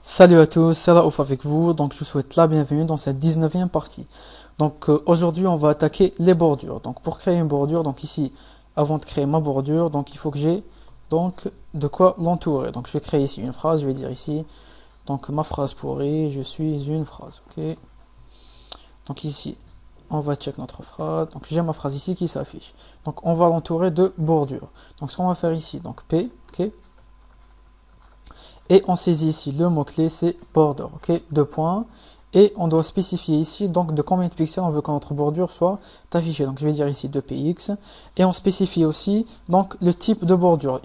Salut à tous, c'est Raouf avec vous, donc je vous souhaite la bienvenue dans cette 19e partie. Donc aujourd'hui on va attaquer les bordures. Donc pour créer une bordure, donc ici, avant de créer ma bordure, donc il faut que j'ai donc de quoi l'entourer. Donc je vais créer ici une phrase, je vais dire ici, donc ma phrase pourrie, je suis une phrase, ok. Donc ici, on va check notre phrase, donc j'ai ma phrase ici qui s'affiche. Donc on va l'entourer de bordure. Donc ce qu'on va faire ici, donc P, ok. Et on saisit ici le mot-clé, c'est border, ok, deux points. Et on doit spécifier ici donc de combien de pixels on veut que notre bordure soit affichée. Donc je vais dire ici 2px. Et on spécifie aussi donc le type de bordure.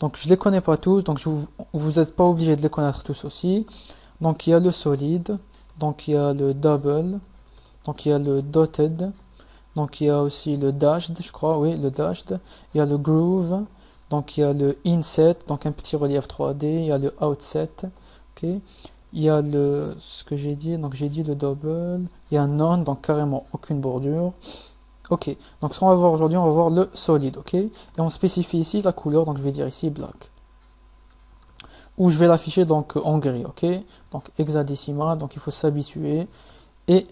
Donc je les connais pas tous, donc vous n'êtes pas obligé de les connaître tous aussi. Donc il y a le solide, donc il y a le double, donc il y a le dotted, donc il y a aussi le dashed, je crois, oui, le dashed. Il y a le groove. Donc il y a le inset, donc un petit relief 3D, il y a le outset, ok. Il y a ce que j'ai dit, donc j'ai dit le double, il y a none, donc carrément aucune bordure. Ok, donc ce qu'on va voir aujourd'hui, on va voir le solide, ok. Et on spécifie ici la couleur, donc je vais dire ici black. Ou je vais l'afficher donc en gris, ok. Donc hexadécimal, donc il faut s'habituer. Et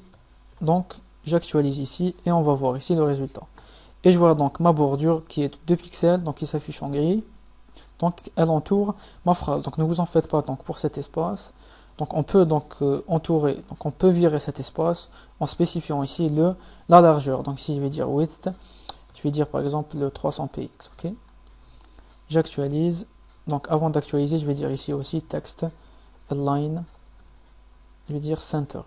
donc j'actualise ici et on va voir ici le résultat. Et je vois donc ma bordure qui est de 2 pixels, donc qui s'affiche en gris. Donc elle entoure ma phrase. Donc ne vous en faites pas donc pour cet espace. Donc on peut donc entourer, donc on peut virer cet espace en spécifiant ici la largeur. Donc ici je vais dire width, je vais dire par exemple le 300px, ok. J'actualise. Donc avant d'actualiser, je vais dire ici aussi text align. Je vais dire center.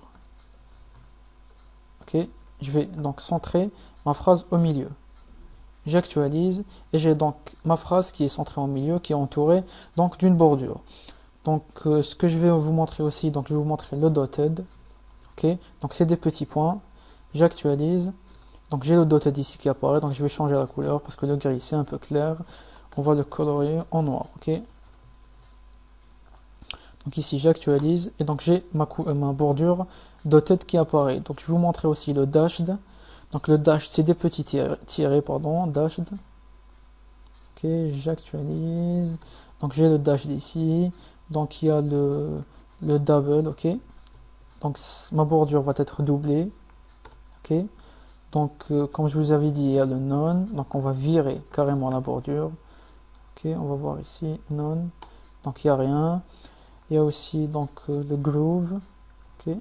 Ok. Je vais donc centrer ma phrase au milieu. J'actualise et j'ai donc ma phrase qui est centrée au milieu, qui est entourée donc d'une bordure. Donc ce que je vais vous montrer aussi, donc je vais vous montrer le dotted, ok. Donc c'est des petits points. J'actualise, donc j'ai le dotted ici qui apparaît, donc je vais changer la couleur parce que le gris c'est un peu clair. On va le colorier en noir, ok. Donc ici j'actualise et donc j'ai ma bordure dotted qui apparaît. Donc je vais vous montrer aussi le dashed. Donc le dash c'est des petits tirés, pardon, dashed. Ok, j'actualise. Donc j'ai le dash d'ici. Donc il y a le double, ok. Donc ma bordure va être doublée. Ok. Donc comme je vous avais dit, il y a le none. Donc on va virer carrément la bordure. Ok, on va voir ici, none. Donc il n'y a rien. Il y a aussi donc le groove. Ok.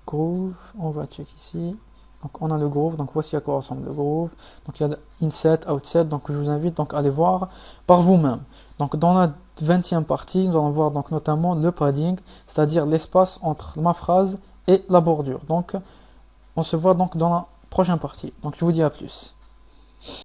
Groove, on va check ici. Donc on a le groove, donc voici à quoi ressemble le groove. Donc il y a l'inset, outset, donc je vous invite donc à aller voir par vous-même. Donc dans la 20e partie, nous allons voir donc notamment le padding, c'est-à-dire l'espace entre ma phrase et la bordure. Donc on se voit donc dans la prochaine partie. Donc je vous dis à plus.